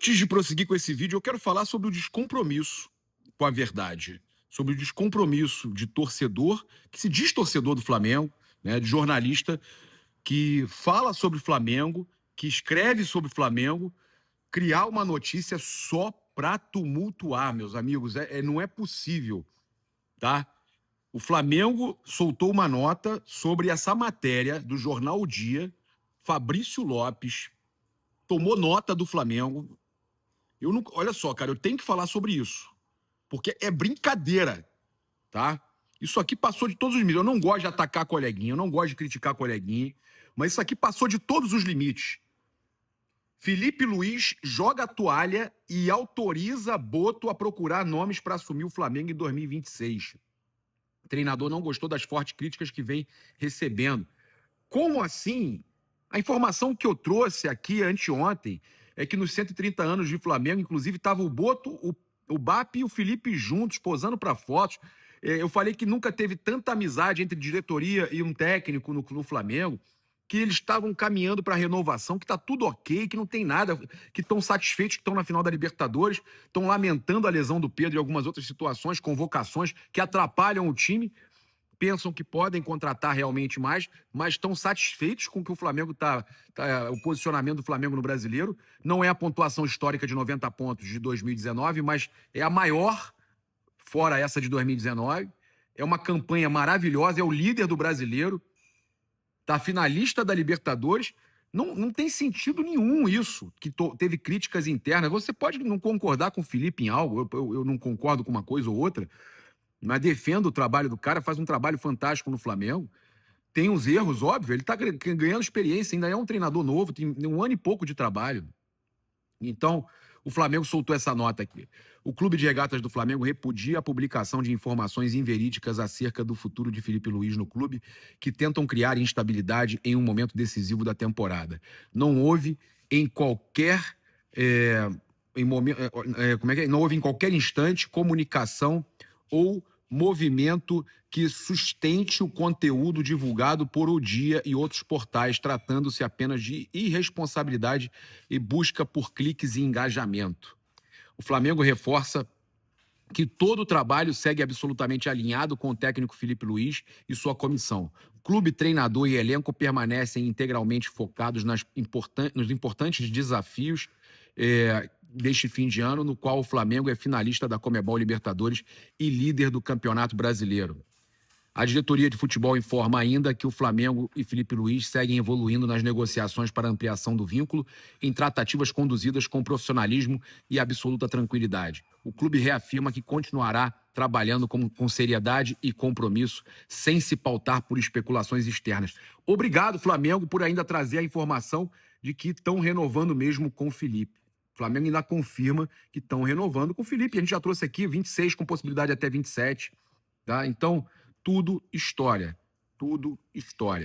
Antes de prosseguir com esse vídeo, eu quero falar sobre o descompromisso com a verdade, sobre o descompromisso de torcedor, que se diz torcedor do Flamengo, né, de jornalista que fala sobre o Flamengo, que escreve sobre o Flamengo, criar uma notícia só para tumultuar, meus amigos, não é possível, tá? O Flamengo soltou uma nota sobre essa matéria do jornal O Dia. Fabrício Lopes tomou nota do Flamengo. Eu não, olha só, cara, eu tenho que falar sobre isso, porque é brincadeira, tá? Isso aqui passou de todos os limites. Eu não gosto de atacar coleguinha, eu não gosto de criticar coleguinha, mas isso aqui passou de todos os limites. Felipe Luiz joga a toalha e autoriza Boto a procurar nomes para assumir o Flamengo em 2026. O treinador não gostou das fortes críticas que vem recebendo. Como assim? A informação que eu trouxe aqui anteontem é que nos 130 anos de Flamengo, inclusive, estava o Boto, o BAP e o Felipe juntos, posando para fotos. Eu falei que nunca teve tanta amizade entre diretoria e um técnico no Flamengo, que eles estavam caminhando para a renovação, que está tudo ok, que não tem nada, que estão satisfeitos, que estão na final da Libertadores, estão lamentando a lesão do Pedro e algumas outras situações, convocações que atrapalham o time. Pensam que podem contratar realmente mais, mas estão satisfeitos com que o Flamengo o posicionamento do Flamengo no Brasileiro. Não é a pontuação histórica de 90 pontos de 2019, mas é a maior, fora essa de 2019. É uma campanha maravilhosa, é o líder do Brasileiro, tá finalista da Libertadores. Não tem sentido nenhum isso, que teve críticas internas. Você pode não concordar com o Felipe em algo, eu não concordo com uma coisa ou outra, mas defendo o trabalho do cara, faz um trabalho fantástico no Flamengo. Tem uns erros, óbvio, ele tá ganhando experiência, ainda é um treinador novo, tem 1 ano e pouco de trabalho. Então, o Flamengo soltou essa nota aqui. O Clube de Regatas do Flamengo repudia a publicação de informações inverídicas acerca do futuro de Felipe Luiz no clube, que tentam criar instabilidade em um momento decisivo da temporada. Não houve em qualquer... não houve em qualquer instante comunicação ou movimento que sustente o conteúdo divulgado por O Dia e outros portais, tratando-se apenas de irresponsabilidade e busca por cliques e engajamento. O Flamengo reforça que todo o trabalho segue absolutamente alinhado com o técnico Felipe Luiz e sua comissão. Clube, treinador e elenco permanecem integralmente focados nos importantes desafios deste fim de ano, no qual o Flamengo é finalista da Conmebol Libertadores e líder do Campeonato Brasileiro. A diretoria de futebol informa ainda que o Flamengo e Felipe Luiz seguem evoluindo nas negociações para ampliação do vínculo, em tratativas conduzidas com profissionalismo e absoluta tranquilidade. O clube reafirma que continuará trabalhando com seriedade e compromisso, sem se pautar por especulações externas. Obrigado, Flamengo, por ainda trazer a informação de que estão renovando mesmo com o Felipe. O Flamengo ainda confirma que estão renovando com o Felipe. A gente já trouxe aqui 26, com possibilidade até 27. Tá? Então, tudo história. Tudo história.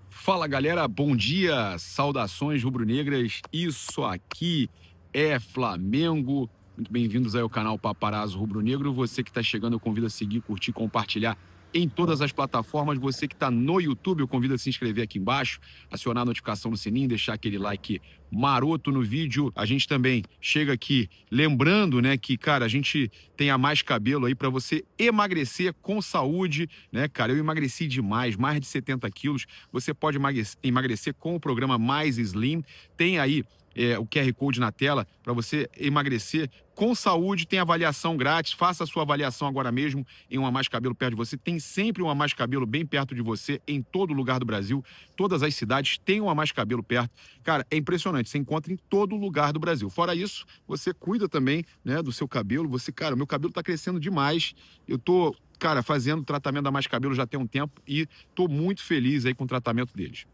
Fala, galera. Bom dia. Saudações rubro-negras. Isso aqui é Flamengo. Muito bem-vindos aí ao canal Paparazzo Rubro-Negro. Você que está chegando, eu convido a seguir, curtir, compartilhar em todas as plataformas. Você que está no YouTube, eu convido a se inscrever aqui embaixo, acionar a notificação no sininho, deixar aquele like maroto no vídeo. A gente também chega aqui lembrando, né, que, cara, a gente tem a Mais Cabelo aí para você emagrecer com saúde, né, cara? Eu emagreci demais, mais de 70 quilos. Você pode emagrecer com o programa Mais Slim. Tem aí o QR Code na tela para você emagrecer com saúde. Tem avaliação grátis, faça a sua avaliação agora mesmo em uma Mais Cabelo perto de você. Tem sempre uma Mais Cabelo bem perto de você, em todo lugar do Brasil. Todas as cidades têm uma Mais Cabelo perto. Cara, é impressionante, você encontra em todo lugar do Brasil. Fora isso, você cuida também, né, do seu cabelo. Cara, meu cabelo tá crescendo demais. Eu tô, cara, fazendo tratamento da Mais Cabelo já tem um tempo e tô muito feliz aí com o tratamento deles.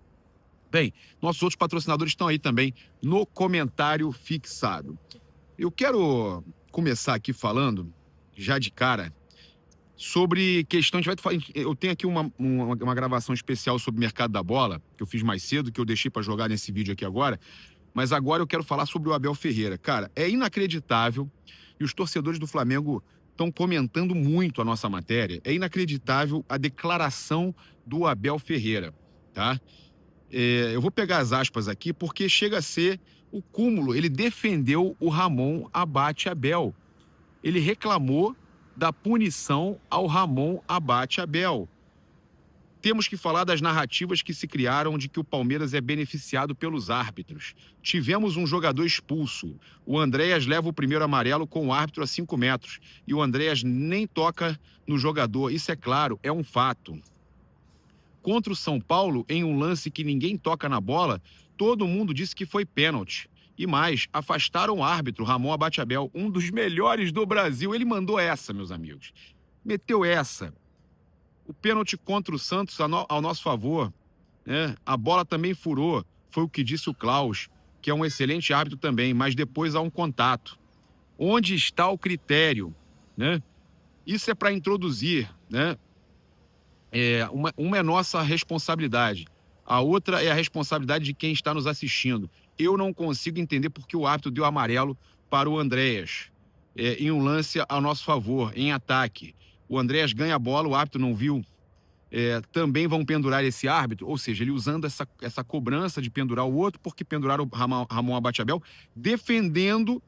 Bem, nossos outros patrocinadores estão aí também no comentário fixado. Eu quero começar aqui falando, já de cara, sobre questão... Eu tenho aqui uma gravação especial sobre o mercado da bola, que eu fiz mais cedo, que eu deixei para jogar nesse vídeo aqui agora, mas agora eu quero falar sobre o Abel Ferreira. Cara, é inacreditável, e os torcedores do Flamengo estão comentando muito a nossa matéria. É inacreditável a declaração do Abel Ferreira, tá? Eu vou pegar as aspas aqui porque chega a ser o cúmulo. Ele defendeu o Ramon Abate Abel. Ele reclamou da punição ao Ramon Abate Abel. Temos que falar das narrativas que se criaram de que o Palmeiras é beneficiado pelos árbitros. Tivemos um jogador expulso. O Andréas leva o primeiro amarelo com o árbitro a 5 metros. E o Andréas nem toca no jogador. Isso é claro, é um fato. Contra o São Paulo, em um lance que ninguém toca na bola, todo mundo disse que foi pênalti. E mais, afastaram o árbitro, Ramon Abate Abel, um dos melhores do Brasil. Ele mandou essa, meus amigos. Meteu essa. O pênalti contra o Santos ao nosso favor, né? A bola também furou, foi o que disse o Klaus, que é um excelente árbitro também, mas depois há um contato. Onde está o critério, né? Isso é para introduzir, né? Uma é nossa responsabilidade, a outra é a responsabilidade de quem está nos assistindo. Eu não consigo entender porque o árbitro deu amarelo para o Andréas, em um lance ao nosso favor, em ataque. O Andréas ganha a bola, o árbitro não viu. Também vão pendurar esse árbitro, ou seja, ele usando essa cobrança de pendurar o outro, porque penduraram o Ramon Abate Abel, defendendo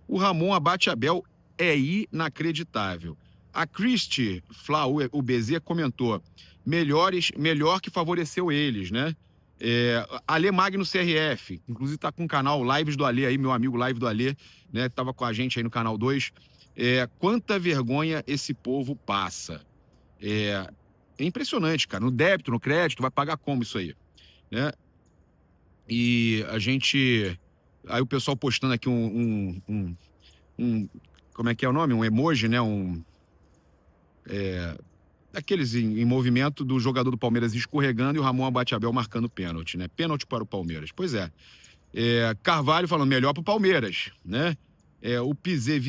o Ramon Abate Abel, é inacreditável. A Christy Flau, o BZ, comentou, melhor que favoreceu eles, né? Ale Magno CRF, inclusive está com o canal Lives do Ale aí, meu amigo Live do Ale, né? Tava com a gente aí no canal 2. Quanta vergonha esse povo passa. É impressionante, cara. No débito, no crédito, vai pagar como isso aí, né? E a gente... Aí o pessoal postando aqui como é que é o nome? Um emoji, né? Aqueles em movimento do jogador do Palmeiras escorregando e o Ramon Abate Abel marcando pênalti, né? Pênalti para o Palmeiras. Pois é. Carvalho falando melhor para o Palmeiras, né? O Pizé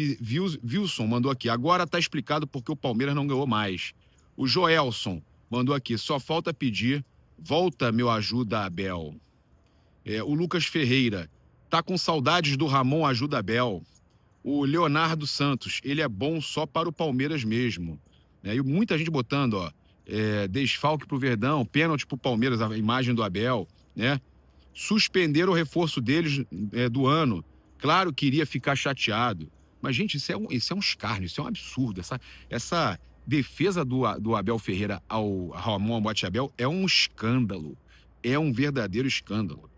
Wilson mandou aqui. Agora tá explicado porque o Palmeiras não ganhou mais. O Joelson mandou aqui. Só falta pedir. Volta, meu ajuda, Abel. O Lucas Ferreira. Tá com saudades do Ramon Ajuda Abel. O Leonardo Santos. Ele é bom só para o Palmeiras mesmo. E muita gente botando, ó. Desfalque pro Verdão. Pênalti pro Palmeiras. A imagem do Abel, né? Suspender o reforço deles do ano. Claro que iria ficar chateado. Mas, gente, isso é um escárnio, isso é um absurdo. Essa defesa do Abel Ferreira ao Ramon Abate Abel é um escândalo. É um verdadeiro escândalo.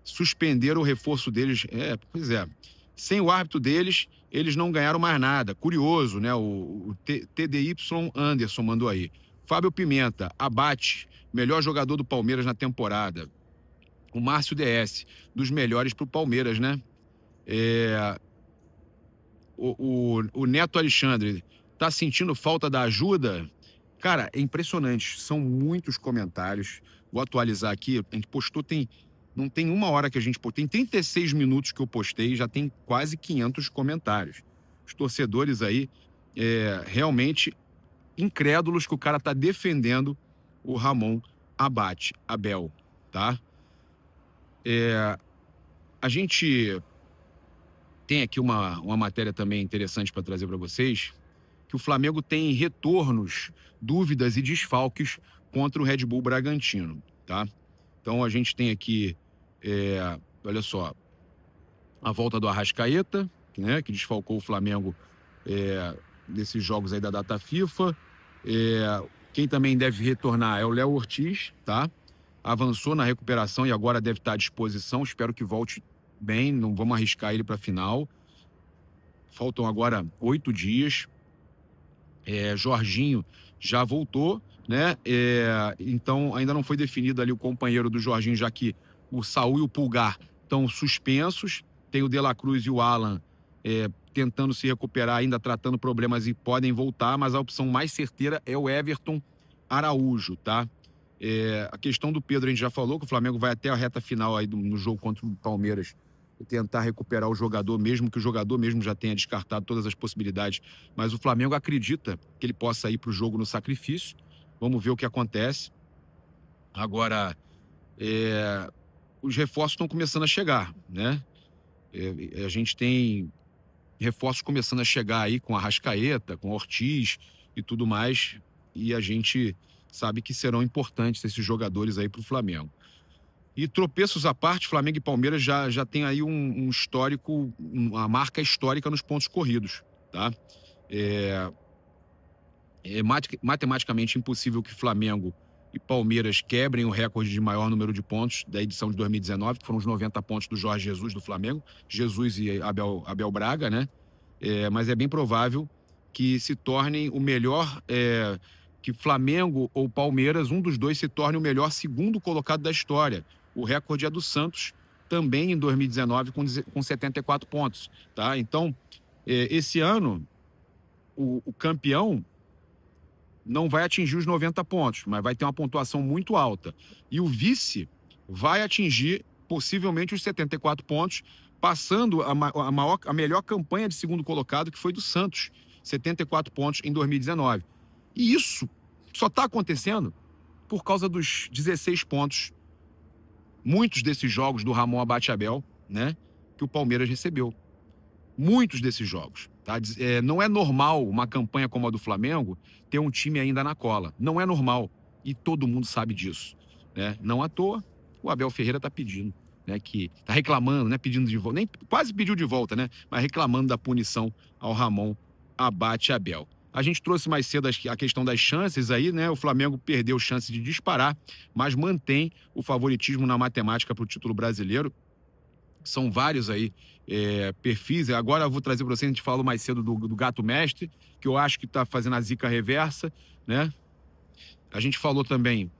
Suspender o reforço deles... Pois é. Sem o árbitro deles, eles não ganharam mais nada. Curioso, né? O TDY Anderson mandou aí. Fábio Pimenta, Abate, melhor jogador do Palmeiras na temporada. O Márcio DS, dos melhores para o Palmeiras, né? O Neto Alexandre, tá sentindo falta da ajuda? Cara, é impressionante. São muitos comentários. Vou atualizar aqui. A gente postou, não tem uma hora que a gente postou. Tem 36 minutos que eu postei, já tem quase 500 comentários. Os torcedores aí, realmente incrédulos que o cara tá defendendo o Ramon Abate Abel, tá? A gente tem aqui uma matéria também interessante para trazer para vocês, que o Flamengo tem retornos, dúvidas e desfalques contra o Red Bull Bragantino, tá? Então a gente tem aqui, olha só, a volta do Arrascaeta, né, que desfalcou o Flamengo desses jogos aí da data FIFA. Quem também deve retornar é o Léo Ortiz, tá? Avançou na recuperação e agora deve estar à disposição. Espero que volte bem, não vamos arriscar ele para a final. Faltam agora 8 dias. Jorginho já voltou, né? Então ainda não foi definido ali o companheiro do Jorginho, já que o Saul e o Pulgar estão suspensos. Tem o De La Cruz e o Alan tentando se recuperar, ainda tratando problemas e podem voltar, mas a opção mais certeira é o Everton Araújo, tá? A questão do Pedro a gente já falou, que o Flamengo vai até a reta final aí no jogo contra o Palmeiras tentar recuperar o jogador, mesmo que o jogador mesmo já tenha descartado todas as possibilidades. Mas o Flamengo acredita que ele possa ir para o jogo no sacrifício. Vamos ver o que acontece. Agora, os reforços estão começando a chegar, né? A gente tem reforços começando a chegar aí com a Arrascaeta, com a Ortiz e tudo mais, e a gente sabe que serão importantes esses jogadores aí para o Flamengo. E tropeços à parte, Flamengo e Palmeiras já tem aí um histórico, uma marca histórica nos pontos corridos, tá? É matematicamente impossível que Flamengo e Palmeiras quebrem o recorde de maior número de pontos da edição de 2019, que foram os 90 pontos do Jorge Jesus do Flamengo, Jesus e Abel Braga, né? Mas é bem provável que se tornem o melhor, que Flamengo ou Palmeiras, um dos dois se torne o melhor segundo colocado da história. O recorde é do Santos, também em 2019, com 74 pontos, tá? Então, esse ano, o campeão não vai atingir os 90 pontos, mas vai ter uma pontuação muito alta. E o vice vai atingir possivelmente os 74 pontos, passando a melhor campanha de segundo colocado, que foi do Santos, 74 pontos em 2019. E isso só está acontecendo por causa dos 16 pontos, muitos desses jogos do Ramon Abate Abel, né, que o Palmeiras recebeu. Muitos desses jogos. Tá? Não é normal uma campanha como a do Flamengo ter um time ainda na cola. Não é normal. E todo mundo sabe disso. Né? Não à toa, o Abel Ferreira está pedindo, né? Que está reclamando, né? Pedindo de volta. Nem quase pediu de volta, né? Mas reclamando da punição ao Ramon Abate Abel. A gente trouxe mais cedo a questão das chances aí, né? O Flamengo perdeu chance de disparar, mas mantém o favoritismo na matemática para o título brasileiro. São vários aí perfis. Agora eu vou trazer para você, a gente falou mais cedo do Gato Mestre, que eu acho que está fazendo a zica reversa, né? A gente falou também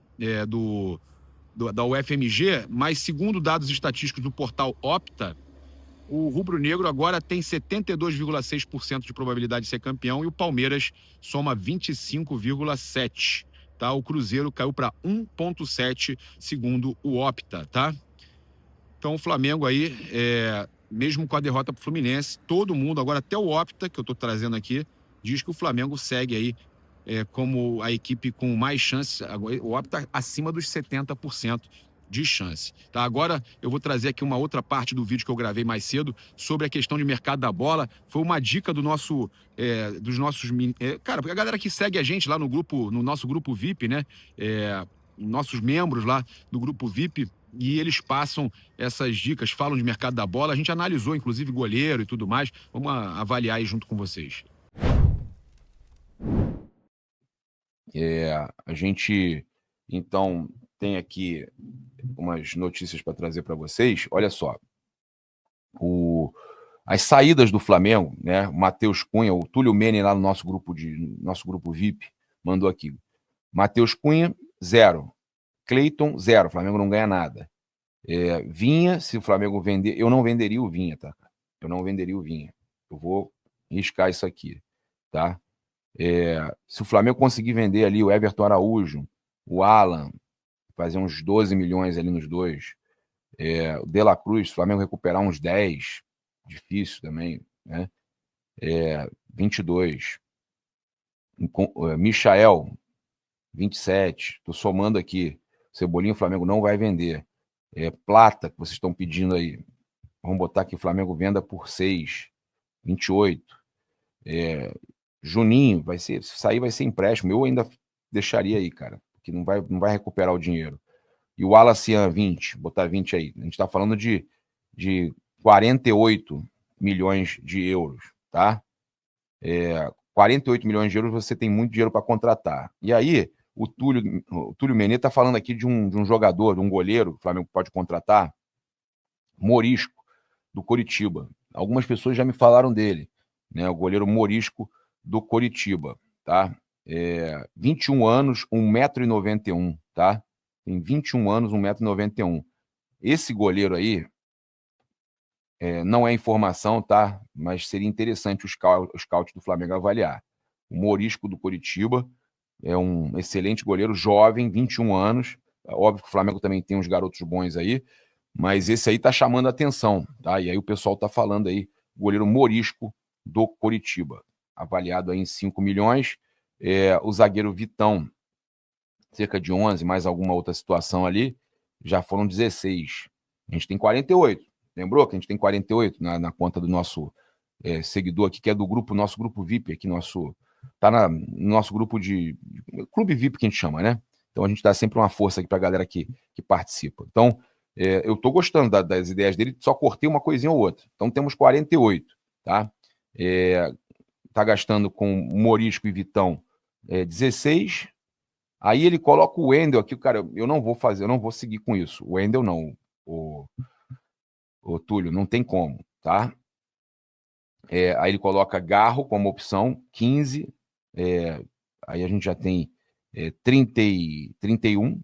da UFMG, mas segundo dados estatísticos do portal Opta, o rubro-negro agora tem 72,6% de probabilidade de ser campeão e o Palmeiras soma 25,7%. Tá? O Cruzeiro caiu para 1,7% segundo o Opta, tá? Então o Flamengo aí, mesmo com a derrota para o Fluminense, todo mundo, agora até o Opta, que eu estou trazendo aqui, diz que o Flamengo segue aí como a equipe com mais chances, o Opta acima dos 70% de chance. Tá? Agora eu vou trazer aqui uma outra parte do vídeo que eu gravei mais cedo sobre a questão de mercado da bola. Foi uma dica dos nossos... cara, porque a galera que segue a gente lá no nosso grupo VIP, né? Nossos membros lá do grupo VIP, e eles passam essas dicas, falam de mercado da bola. A gente analisou, inclusive, goleiro e tudo mais. Vamos avaliar aí junto com vocês. A gente, então, tem aqui umas notícias para trazer para vocês. Olha só. As saídas do Flamengo, né? O Matheus Cunha, o Túlio Mene lá no nosso grupo VIP, mandou aqui. Matheus Cunha, 0. Cleiton, 0. O Flamengo não ganha nada. Vinha, se o Flamengo vender... Eu não venderia o Vinha, tá? Eu não venderia o Vinha. Eu vou riscar isso aqui, tá? Se o Flamengo conseguir vender ali o Everton Araújo, o Alan, fazer uns 12 milhões ali nos dois, o De La Cruz, se o Flamengo recuperar uns 10, difícil também, né? 22. Michael, 27. Tô somando aqui. Cebolinha, o Flamengo não vai vender. Plata, que vocês estão pedindo aí. Vamos botar que o Flamengo venda por 6. 28. Juninho, se sair vai ser empréstimo. Eu ainda deixaria aí, cara, porque não vai recuperar o dinheiro. E o Alacian, 20. Botar 20 aí. A gente tá falando de 48 milhões de euros, tá? 48 milhões de euros, você tem muito dinheiro para contratar. E aí, o Túlio Menê está falando aqui de um jogador, de um goleiro que o Flamengo pode contratar, Morisco, do Coritiba. Algumas pessoas já me falaram dele, né? O goleiro Morisco do Coritiba, tá? 21 anos, 1,91 m, tá? Tem 21 anos, 1,91 m. Esse goleiro aí, não é informação, tá? Mas seria interessante o scout do Flamengo avaliar. O Morisco do Coritiba é um excelente goleiro, jovem, 21 anos. Óbvio que o Flamengo também tem uns garotos bons aí, mas esse aí tá chamando a atenção, tá? E aí o pessoal tá falando aí, goleiro Morisco do Coritiba, avaliado aí em 5 milhões. O zagueiro Vitão, cerca de 11, mais alguma outra situação ali, já foram 16. A gente tem 48. Lembrou que a gente tem 48 na conta do nosso seguidor aqui, que é do grupo, nosso grupo VIP aqui, no nosso grupo de clube VIP que a gente chama, né? Então a gente dá sempre uma força aqui para a galera que participa. Então, eu estou gostando das ideias dele, só cortei uma coisinha ou outra. Então temos 48, tá? Tá gastando com Morisco e Vitão 16. Aí ele coloca o Wendel aqui, cara, eu não vou seguir com isso. O Wendel não, o Túlio, não tem como, tá? Aí ele coloca Garro como opção, 15. Aí a gente já tem 31.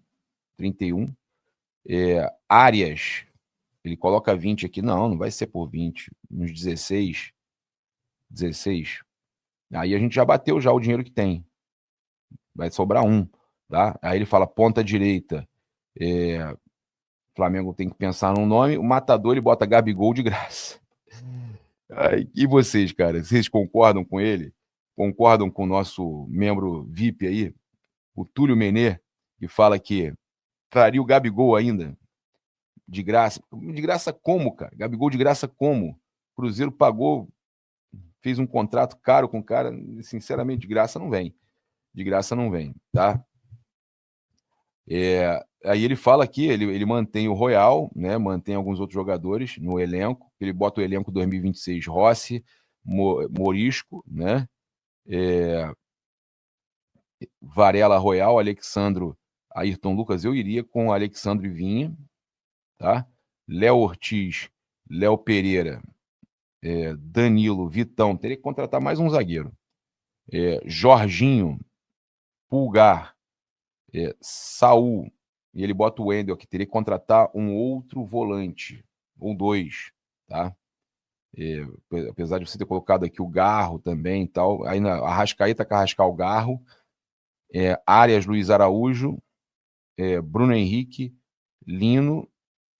Arias, ele coloca 20 aqui. Não vai ser por 20. Uns 16. Aí a gente já bateu já o dinheiro que tem. Vai sobrar um, tá? Aí ele fala ponta direita. Flamengo tem que pensar num nome. O matador ele bota Gabigol de graça. E vocês, cara? Vocês concordam com ele? Concordam com o nosso membro VIP aí, o Túlio Menê, que fala que traria o Gabigol ainda de graça? De graça como, cara? Gabigol de graça como? Cruzeiro pagou, fez um contrato caro com o cara, sinceramente, de graça não vem. De graça não vem, tá? Aí ele fala aqui, ele mantém o Royal, né? Mantém alguns outros jogadores no elenco. Ele bota o elenco 2026, Rossi, Morisco, né? Varela, Royal, Alexandro, Ayrton Lucas. Eu iria com Alexandro e Vinha, tá? Léo Ortiz, Léo Pereira, Danilo, Vitão. Teria que contratar mais um zagueiro. Jorginho, Pulgar, Saul. E ele bota o Wendel aqui. Teria que contratar um outro volante, ou dois, tá? Apesar de você ter colocado aqui o Garro também e tal. Aí na Arrascaeta, Carrascal, Garro. Arias, Luiz Araújo. Bruno Henrique, Lino,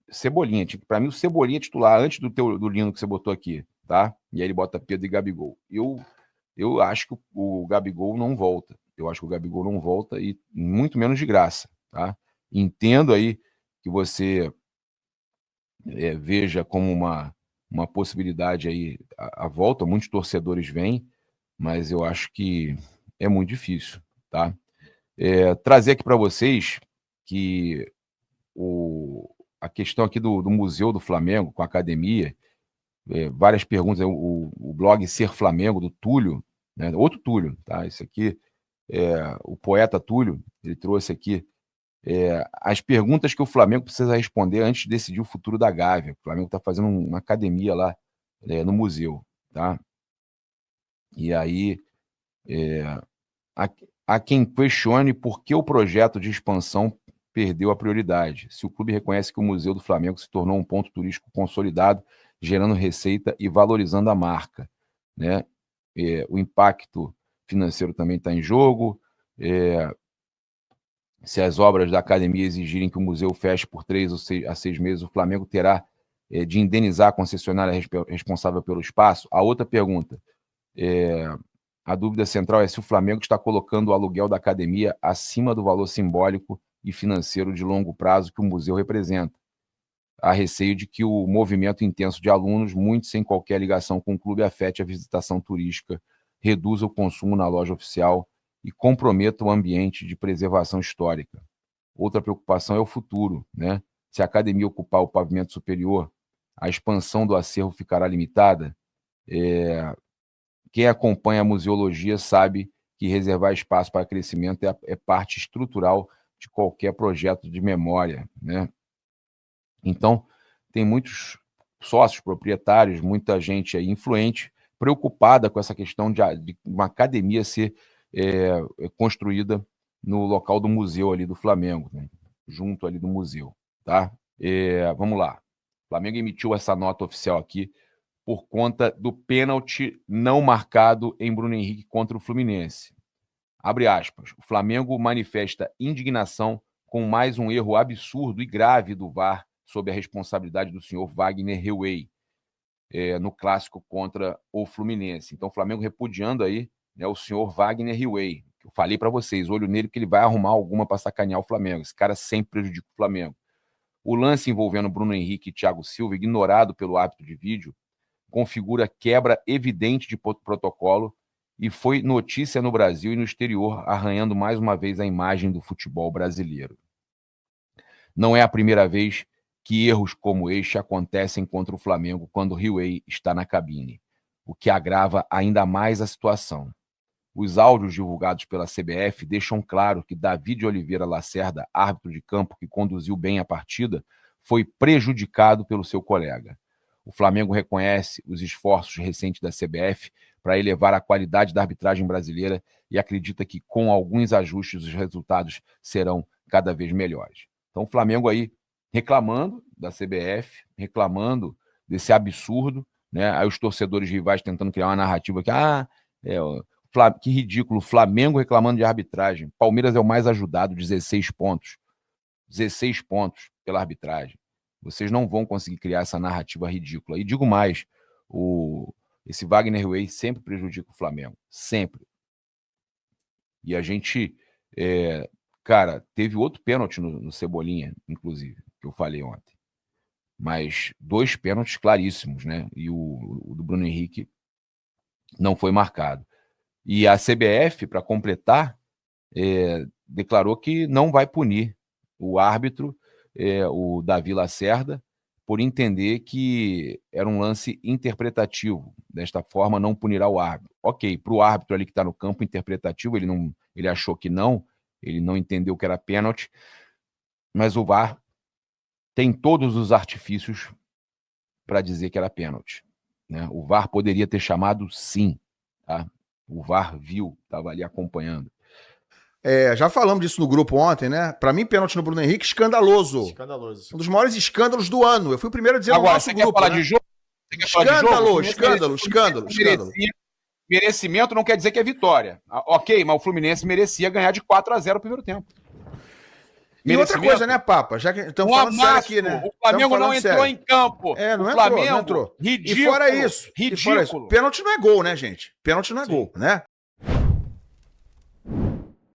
Cebolinha. Para mim, o Cebolinha é titular antes do Lino que você botou aqui, tá? E aí ele bota Pedro e Gabigol. Eu acho que o Gabigol não volta. Eu acho que o Gabigol não volta e muito menos de graça, tá? Entendo aí que você veja como uma possibilidade aí a volta. Muitos torcedores vêm, mas eu acho que é muito difícil, tá? Trazer aqui para vocês que a questão aqui do Museu do Flamengo, com a academia, várias perguntas, o blog Ser Flamengo, do Túlio, né? Outro Túlio, tá? Esse aqui, o poeta Túlio, ele trouxe aqui as perguntas que o Flamengo precisa responder antes de decidir o futuro da Gávea. O Flamengo está fazendo uma academia lá no museu, tá? E aí, há quem questione por que o projeto de expansão perdeu a prioridade. Se o clube reconhece que o Museu do Flamengo se tornou um ponto turístico consolidado, gerando receita e valorizando a marca, né? O impacto financeiro também está em jogo. Se as obras da academia exigirem que o museu feche por 3 a 6 meses, o Flamengo terá de indenizar a concessionária responsável pelo espaço? A outra pergunta, a dúvida central é se o Flamengo está colocando o aluguel da academia acima do valor simbólico e financeiro de longo prazo que o museu representa. Há receio de que o movimento intenso de alunos, muitos sem qualquer ligação com o clube, afete a visitação turística, reduza o consumo na loja oficial e comprometa o ambiente de preservação histórica. Outra preocupação é o futuro, né? Se a academia ocupar o pavimento superior, a expansão do acervo ficará limitada. Quem acompanha a museologia sabe que reservar espaço para crescimento é parte estrutural de qualquer projeto de memória, né? Então, tem muitos sócios, proprietários, muita gente aí influente, preocupada com essa questão de uma academia ser construída no local do museu ali do Flamengo, né? Junto ali do museu, tá? Vamos lá. O Flamengo emitiu essa nota oficial aqui por conta do pênalti não marcado em Bruno Henrique contra o Fluminense. Abre aspas. O Flamengo manifesta indignação com mais um erro absurdo e grave do VAR sob a responsabilidade do senhor Wagner Heuwey, no clássico contra o Fluminense. Então, o Flamengo repudiando aí, né, o senhor Wagner Heuwey. Eu falei para vocês, olho nele que ele vai arrumar alguma para sacanear o Flamengo. Esse cara sempre prejudica o Flamengo. O lance envolvendo Bruno Henrique e Thiago Silva, ignorado pelo árbitro de vídeo, configura quebra evidente de protocolo e foi notícia no Brasil e no exterior, arranhando mais uma vez a imagem do futebol brasileiro. Não é a primeira vez que erros como este acontecem contra o Flamengo quando o Riway está na cabine, o que agrava ainda mais a situação. Os áudios divulgados pela CBF deixam claro que David Oliveira Lacerda, árbitro de campo que conduziu bem a partida, foi prejudicado pelo seu colega. O Flamengo reconhece os esforços recentes da CBF para elevar a qualidade da arbitragem brasileira e acredita que, com alguns ajustes, os resultados serão cada vez melhores. Então, o Flamengo aí reclamando da CBF, reclamando desse absurdo, né? Aí os torcedores rivais tentando criar uma narrativa que, que ridículo, Flamengo reclamando de arbitragem. Palmeiras é o mais ajudado, 16 pontos. 16 pontos pela arbitragem. Vocês não vão conseguir criar essa narrativa ridícula. E digo mais, esse Wagner Riway sempre prejudica o Flamengo. Sempre. E a gente, cara, teve outro pênalti no Cebolinha, inclusive, que eu falei ontem. Mas 2 pênaltis claríssimos, né? E o do Bruno Henrique não foi marcado. E a CBF, para completar, declarou que não vai punir o árbitro, o Davi Lacerda, por entender que era um lance interpretativo. Desta forma, não punirá o árbitro. Ok, para o árbitro ali que está no campo interpretativo, ele achou que não, ele não entendeu que era pênalti, mas o VAR tem todos os artifícios para dizer que era pênalti, né? O VAR poderia ter chamado sim, tá? O VAR viu, estava ali acompanhando. Já falamos disso no grupo ontem, né? Pra mim, pênalti no Bruno Henrique, escandaloso. Escandaloso. Um dos maiores escândalos do ano. Eu fui o primeiro a dizer Agora, no nosso você grupo. quer falar né? de jogo? Escândalo. Merecimento não quer dizer que é vitória. Ok, mas o Fluminense merecia ganhar de 4-0 no primeiro tempo. E outra coisa, né, Papa? Já que estamos falando sério aqui, né? O Flamengo não entrou em campo. Não entrou. Ridículo. E fora isso. Ridículo. Pênalti não é gol, né, gente? Pênalti não é gol, né?